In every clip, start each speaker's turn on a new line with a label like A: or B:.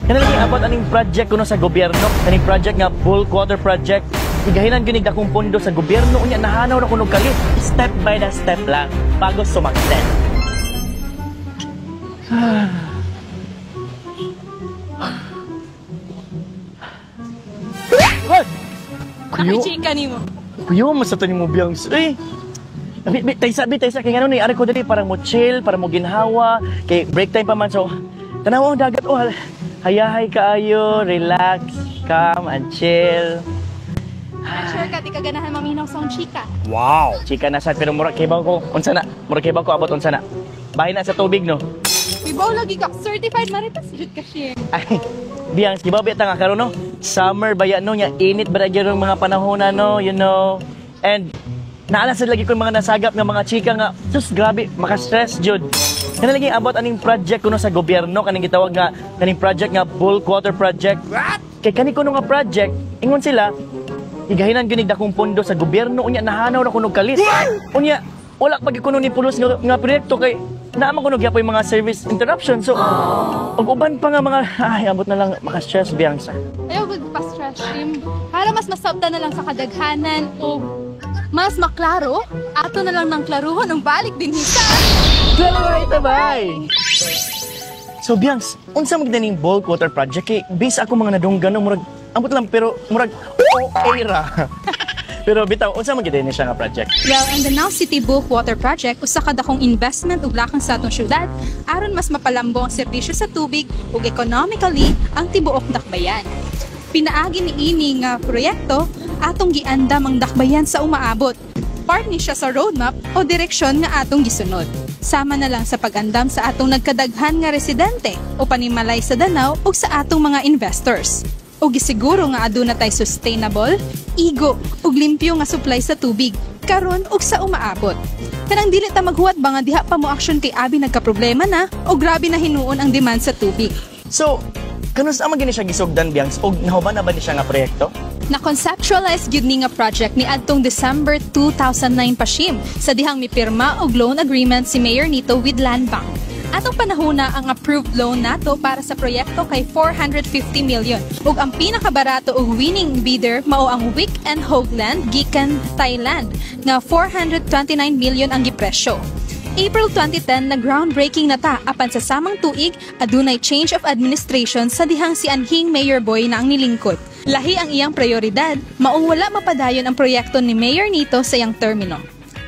A: Kana lagi abot aning project kuno sa gobyerno, kaning project nga bulk water project. Igahinan gyud dakong pondo sa gobyerno unya nahanaw na kuno kalit. Step by the step lang bago sumaksen.
B: Kuyo, chika ni mo.
A: Kuyo, masata ni mo biyang. Eh, taysa kay ngano ni ari ko dali para mo chill, para mo ginhawa, kay break time pa man so. Tanaw ang dagat oh. Hayahay kaayo, relax, calm and chill.
B: Sure ka di ka ganahan maminaw sa chika.
A: Wow, chika na sad pero murag kay ko unsa na? Murag kay ko abot unsa na? Bahay na sa tubig no.
B: Ibaw lagi ka certified maritas jud ka share.
A: Ay, biyang gibaw biya ta nga karon no. Summer baya no nya init ba gyud mga panahon no, you know. And naala sad lagi ko mga nasagap nga mga chika nga sus grabe maka-stress jud. Kana lagi abot aning project kuno sa gobyerno kaning gitawag nga kaning project nga bulk water project. What? Kay kani kuno nga project ingon sila igahinan gyud dakong pondo sa gobyerno unya nahanaw na kuno kalit. Unya wala pag kuno ni pulos nga proyekto kay naamang kuno gyapon mga service interruption so ug uban pa nga mga ay abot na lang maka-stress biyang sa.
B: Ayaw gud pa stress him. Para mas masabta na lang sa kadaghanan o mas maklaro ato na lang ng klaruhon ang balik din hisa.
A: Klaro right tabay. So Biangs, unsa magdaning bulk water project kay base ako mga nadunggan no murag ambot lang pero murag okay ra. Pero bitaw unsa magdaning siya nga project?
B: Well, in the Now City Bulk Water Project usa ka dakong investment ug lakang sa atong syudad aron mas mapalambo ang serbisyo sa tubig ug economically ang tibuok dakbayan. Pinaagi ni ini nga proyekto atong giandam ang dakbayan sa umaabot. Part ni siya sa roadmap o direksyon nga atong gisunod. Sama na lang sa pag-andam sa atong nagkadaghan nga residente o panimalay sa Danau ug sa atong mga investors. O gisiguro nga aduna tay sustainable, igo ug limpyo nga supply sa tubig karon ug sa umaabot. Kanang dili ta maghuwat ba nga diha pa mo action kay abi nagka-problema na o grabe na hinuon ang demand sa tubig.
A: So, kanus ama gini siya gisugdan Biangs og nahuman na ba ni siya nga proyekto?
B: Na-conceptualize gyud ni nga project ni adtong December 2009 pa siyem sa dihang mipirma og loan agreement si Mayor Nito with Land Bank. Atong panahona ang approved loan nato para sa proyekto kay 450 million ug ang pinakabarato ug winning bidder mao ang Wick and Hoagland gikan Thailand nga 429 million ang gipresyo. April 2010 na groundbreaking na ta apan sa samang tuig adunay change of administration sa dihang si anhing Mayor Boy na ang nilingkod. Lahi ang iyang prioridad, maong wala mapadayon ang proyekto ni Mayor Nito sa iyang termino.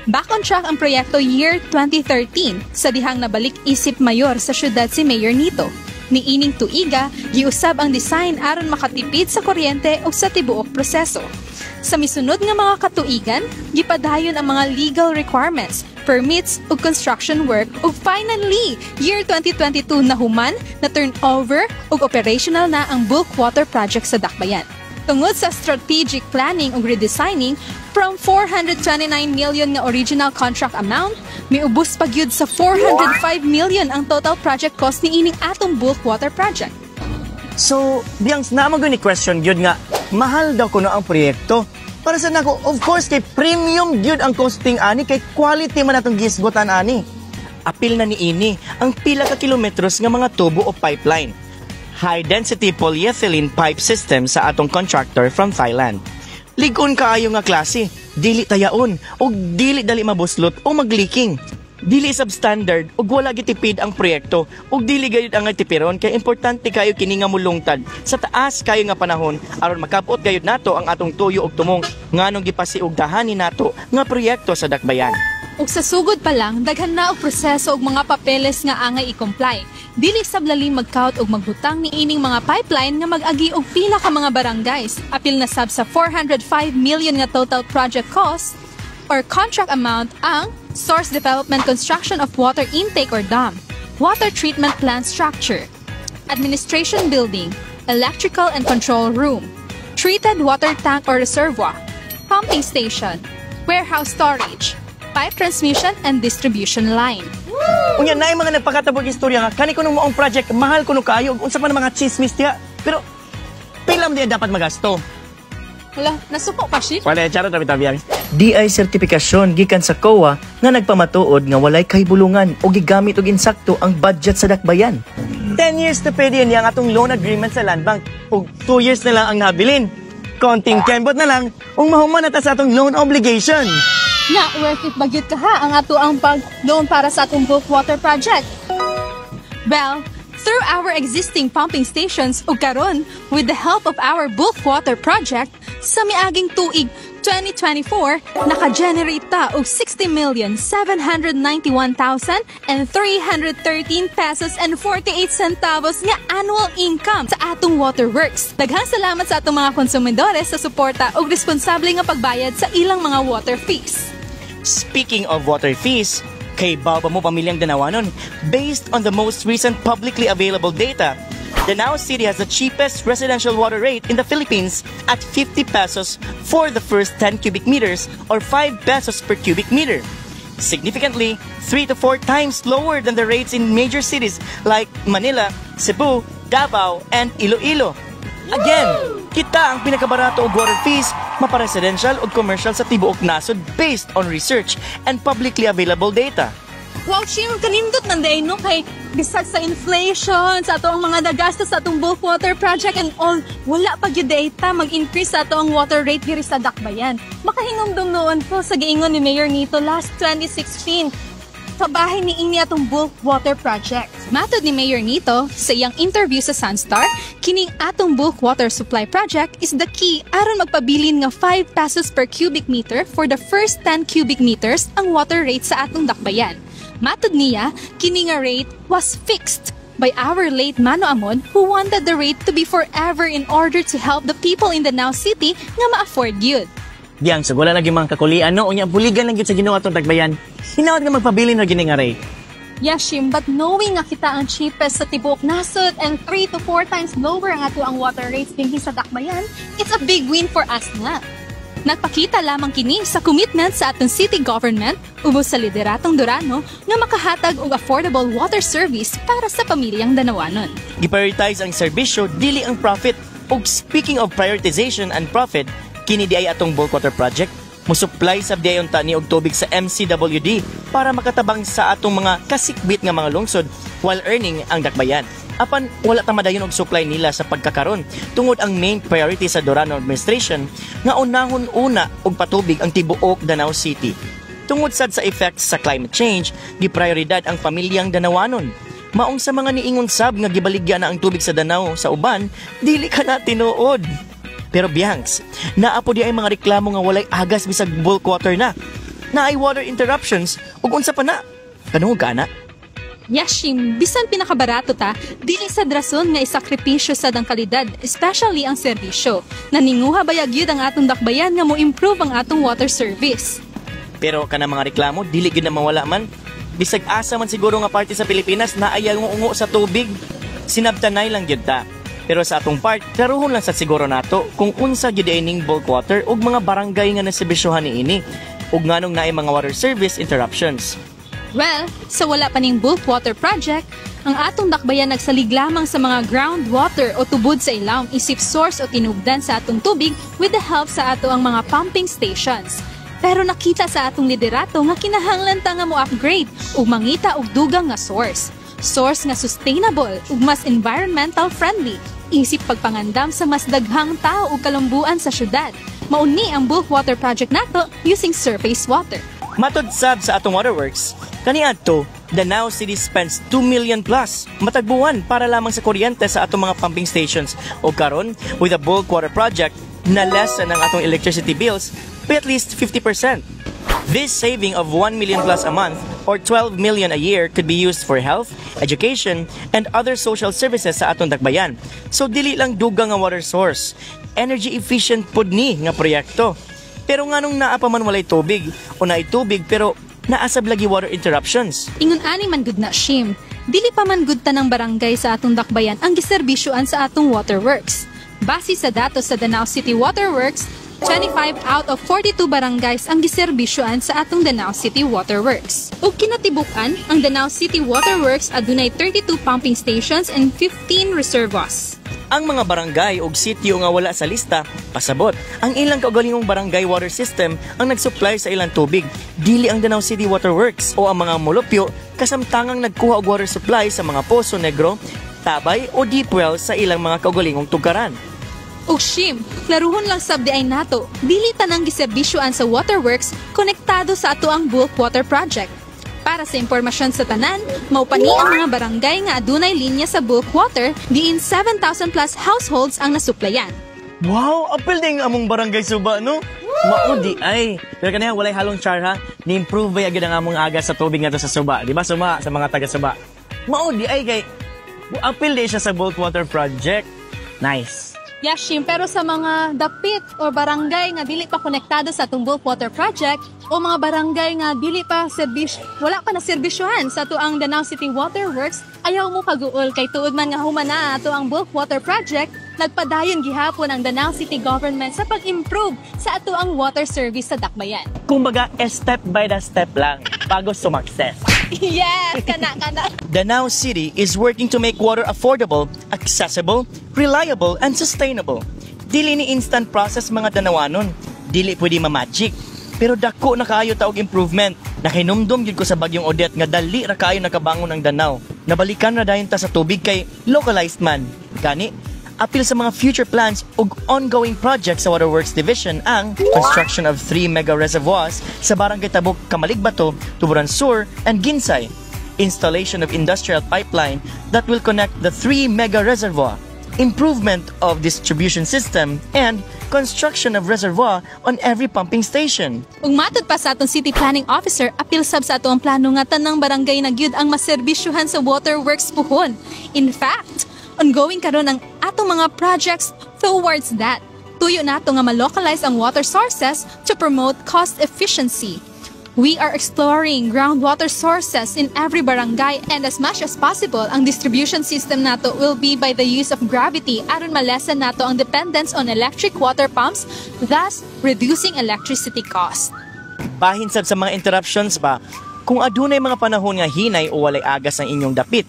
B: Back on track ang proyekto year 2013 sa dihang nabalik isip mayor sa syudad si Mayor Nito. Niining tuiga, giusab ang design aron makatipid sa kuryente o sa tibuok proseso. Sa misunod nga mga katuigan, gipadayon ang mga legal requirements, permits ug construction work ug finally, year 2022 na human na turnover ug operational na ang bulk water project sa Dakbayan. Tungod sa strategic planning ug redesigning, from 429 million nga original contract amount, miubos pa gyud sa 405 million ang total project cost ni ining atong bulk water project.
A: So, Biangs, naman ni question gyud nga mahal daw kuno ang proyekto. Para sa nako, of course kay premium gyud ang costing ani kay quality man atong gisgotan ani. Apil na ni ini ang pila ka kilometros nga mga tubo o pipeline. High-density polyethylene pipe system sa atong contractor from Thailand. Ligon kaayo nga klase, dili tayaon, o dili dali mabuslot o mag-leaking. Dili substandard ug wala gitipid ang proyekto ug dili gayud ang tipiron kay importante kayo kini nga mulungtad sa taas kayo nga panahon aron makabot gayud nato ang atong tuyo ug tumong nganong gipasiugdahan ni nato nga proyekto sa Dakbayan.
B: Ug sa sugod pa lang daghan na og proseso ug mga papeles nga angay i-comply. Dili sablaling mag-count ug magbutang ni ining mga pipeline nga mag-agi og pila ka mga barangays. Apil na sab sa 405 million nga total project cost or contract amount ang Source Development Construction of Water Intake or DAM, Water Treatment Plant Structure, Administration Building, Electrical and Control Room, Treated Water Tank or Reservoir, Pumping Station, Warehouse Storage, Pipe Transmission and Distribution Line.
A: Unya naay mga nagpakatabog istorya nga kani kuno moong project mahal kuno kaayo ug unsa pa mga chismis diha. Pero pila man diha dapat magasto?
B: Wala, nasuko pa siya.
A: Wala, charot na bitabiyang. DI sertifikasyon gikan sa COA nga nagpamatuod nga walay kahibulungan o gigamit og insakto ang budget sa Dakbayan. 10 years to pwede yan ang atong loan agreement sa Land Bank. Ug 2 years na lang ang nabilin. Konting kembot na lang, human na ta sa atong loan obligation.
B: Nga, worth it bagit ka ha ang ato ang pag-loan para sa atong bulk water project. Well, through our existing pumping stations ug karon with the help of our bulk water project, sa miaging tuig 2024, naka-generate ta og 60,791,313 pesos and 48 centavos nga annual income sa atong waterworks. Daghang salamat sa atong mga konsumidores sa suporta ug responsable nga pagbayad sa ilang mga water fees.
A: Speaking of water fees, kay Bao mo pamilyang Danawanon, based on the most recent publicly available data, Danao City has the cheapest residential water rate in the Philippines at 50 pesos for the first 10 cubic meters or 5 pesos per cubic meter. Significantly, 3 to 4 times lower than the rates in major cities like Manila, Cebu, Davao, and Iloilo. Again, kita ang pinakabarato og water fees mapa-residential o commercial sa tibuok nasod based on research and publicly available data.
B: Wow, Chim, kanindot nanday no kay bisag sa inflation, sa ato ang mga nagastos sa atong bulk water project and all, wala pa gyud data mag-increase sa ato ang water rate diri sa Dakbayan. Makahinumdum noon po sa giingon ni Mayor Nito last 2016 sa bahay ni ini atong bulk water project. Matod ni Mayor Nito sa iyang interview sa Sunstar, kining atong bulk water supply project is the key aron magpabilin nga 5 pesos per cubic meter for the first 10 cubic meters ang water rate sa atong Dakbayan. Matod niya, kini nga rate was fixed by our late Mano Amon who wanted the rate to be forever in order to help the people in Danao City nga ma-afford yun.
A: Diyang, so wala lagi mga kakulian, no? Unya, buligan lang yun sa Ginoo atong Dakbayan. Hinawad nga magpabili na gini nga rate.
B: Yes, Shim, but knowing nga kita ang cheapest sa tibuok nasod and 3 to 4 times lower ang ato ang water rates dinhi sa Dakbayan, it's a big win for us na. Nagpakita lamang kini sa commitment sa atong city government ubos sa lideratong Durano nga makahatag og affordable water service para sa pamilyang Danawanon.
A: Giprioritize ang serbisyo, dili ang profit. Ug speaking of prioritization and profit, kini di ay atong bulk water project musupply sa diayon tani og tubig sa MCWD para makatabang sa atong mga kasikbit nga mga lungsod while earning ang Dakbayan. Apan wala ta madayon og supply nila sa pagkakaron tungod ang main priority sa Durano administration nga unahon una og patubig ang tibuok Danao City. Tungod sad sa effects sa climate change, giprioridad ang pamilyang Danawanon. Maong sa mga niingon sab nga gibaligya na ang tubig sa Danao sa uban, dili ka na tinuod. Pero Biangs, naapo di ay mga reklamo nga walay agas bisag bulk water na. Naay water interruptions ug unsa pa na. Kanung ka na?
B: Yashim, bisan pinakabarato ta, dili sad rason nga isakripisyo sad ang kalidad, especially ang serbisyo. Naninguha bayag yun ang atong Dakbayan nga mo improve ang atong water service.
A: Pero kana mga reklamo, dili gyud na mawala man. Bisag asa man siguro nga parte sa Pilipinas na ayaw ungo sa tubig. Sinabtanay lang gyud ta. Pero sa atong part, klaruhon lang sa siguro nato kung unsa gyud ining bulk water ug mga barangay nga naserbisyohan niini ug nganong naay mga water service interruptions.
B: Well, sa wala pa ning bulk water project, ang atong Dakbayan nagsalig lamang sa mga groundwater o tubod sa ilawom isip source o tinubdan sa atong tubig with the help sa ato ang mga pumping stations. Pero nakita sa atong liderato nga kinahanglan ta nga mo upgrade ug mangita og dugang nga source. Source nga sustainable ug mas environmental friendly. Isip pagpangandam sa mas daghang tao ug kalumbuan sa syudad. Mauni ang bulk water project nato using surface water.
A: Matod sab sa atong waterworks, kaniadto, Danao City spends 2 million plus matagbuwan para lamang sa kuryente sa atong mga pumping stations. O karon, with a bulk water project, na lessen ang atong electricity bills by at least 50%. This saving of 1 million plus a month or 12 million a year could be used for health, education, and other social services sa atong Dakbayan. So dili lang dugang nga water source, energy efficient pud ni nga proyekto. Pero nganong naa pa man walay tubig o naay tubig pero naasab lagi water interruptions.
B: Ingon ani man gud na Shim, dili pa man gud tanang barangay sa atong Dakbayan ang giserbisyoan sa atong waterworks. Base sa datos sa Danao City Waterworks, 25 out of 42 barangays ang giserbisyoan sa atong Danao City Waterworks. Ug kinatibukan, ang Danao City Waterworks adunay 32 pumping stations and 15 reservoirs.
A: Ang mga barangay ug sitio nga wala sa lista, pasabot. Ang ilang kaugalingong barangay water system ang nagsupply sa ilang tubig, dili ang Danao City Waterworks o ang mga molupyo kasamtangang nagkuha og water supply sa mga Poso Negro, tabay o deep well sa ilang mga kaugalingong tugaran.
B: Ug Shim, klaruhon lang sabdi ay nato, dili tanang giserbisyoan sa waterworks konektado sa ato ang bulk water project. Para sa impormasyon sa tanan, maupani ang mga barangay nga adunay linya sa bulk water, diin 7,000 plus households ang nasuplayan.
A: Wow, apil din among barangay Suba, no? Maudi ay. Pero kanina walay halong char ha, ni-improve ba agad ang among aga sa tubig nga to sa Suba. Di ba Suma sa mga taga Suba? Maudi ay kay apil din siya sa bulk water project. Nice.
B: Yashim, pero sa mga dapit o barangay nga dili pa konektado sa atong bulk water project o mga barangay nga dili pa wala pa na serbisyohan sa tuang Danao City Waterworks, ayaw mo kaguol kay tuod man nga humana ato ang bulk water project, nagpadayon gihapon ang Danao City Government sa pag-improve sa ato ang water service sa Dakbayan.
A: Kumbaga, step by the step lang bago sumakses.
B: Yes, kana.
A: Danao City is working to make water affordable, accessible, reliable, and sustainable. Dili ni instant process mga Danawanon. Dili pwede ma-magic. Pero dako na kaayo taog improvement. Nakinumdum yun ko sa bagyong Odette nga dali ra kaayo nakabangon ang Danao. Nabalikan na dayon ta sa tubig kay localized man. Gani, apil sa mga future plans ug ongoing projects sa Waterworks Division ang construction of 3 mega reservoirs sa Barangay Tabuk, Kamaligbato, Tuburan Sur, and Ginsay. Installation of industrial pipeline that will connect the 3 mega reservoir, improvement of distribution system, and construction of reservoir on every pumping station.
B: Ug matud pa sa atong City Planning Officer, apil sab sa ato ang plano nga tanang barangay na gyud ang maserbisyuhan sa waterworks puhon. In fact, ongoing karon ang atong mga projects towards that. Tuyo nato nga ma-localize ang water sources to promote cost efficiency. We are exploring groundwater sources in every barangay, and as much as possible, ang distribution system nato will be by the use of gravity aron malesen nato ang dependence on electric water pumps, thus reducing electricity cost.
A: Bahin sab sa mga interruptions ba, kung adunay mga panahon nga hinay o walay agas ang inyong dapit,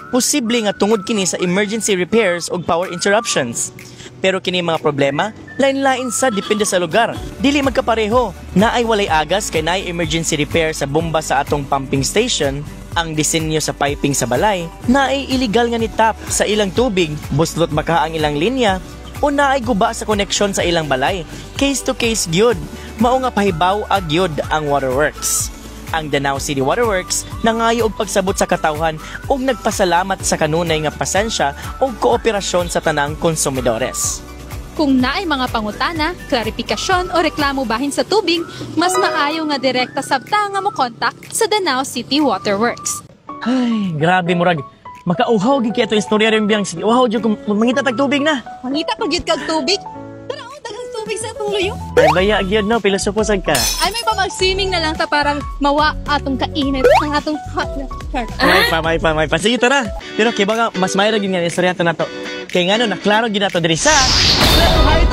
A: posible nga tungod kini sa emergency repairs o power interruptions. Pero kini mga problema, lain-lain sa depende sa lugar. Dili magkapareho. Naay walay agas kay naay emergency repair sa bomba sa atong pumping station, ang disenyo sa piping sa balay, naay illegal nga ni tap sa ilang tubig, buslot maka ang ilang linya, o naay guba sa koneksyon sa ilang balay. Case to case gyud. Mao nga pahibaw gyud ang waterworks. Ang Danao City Waterworks nangayo og pagsabot sa katawhan ug nagpasalamat sa kanunay nga pasensya ug kooperasyon sa tanang konsumidores.
B: Kung naay mga pangutana, klarifikasyon o reklamo bahin sa tubig, mas maayo nga direkta sabta nga mo contact sa Danao City Waterworks.
A: Ay, grabe murag. Makauhaw gid kay ato istorya rin biyang sige. Uhaw jud kung mangita tag tubig na.
B: Mangita pag gyud kag tubig. Tara, daghang tubig sa atong luyo.
A: Ay baya gyud no, pilosopo sad ka.
B: Ay may pamag-swimming na lang ta parang mawa atong kainit ng atong hot na heart.
A: May pa. Sige tara. Pero kay ba nga mas mayra gid nga istorya to nato. Kay ngano naklaro gid nato diri sa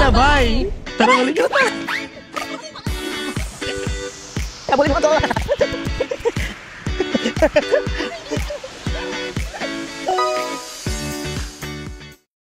A: tabay. Tara ulit ka ta. Kabuli mo to.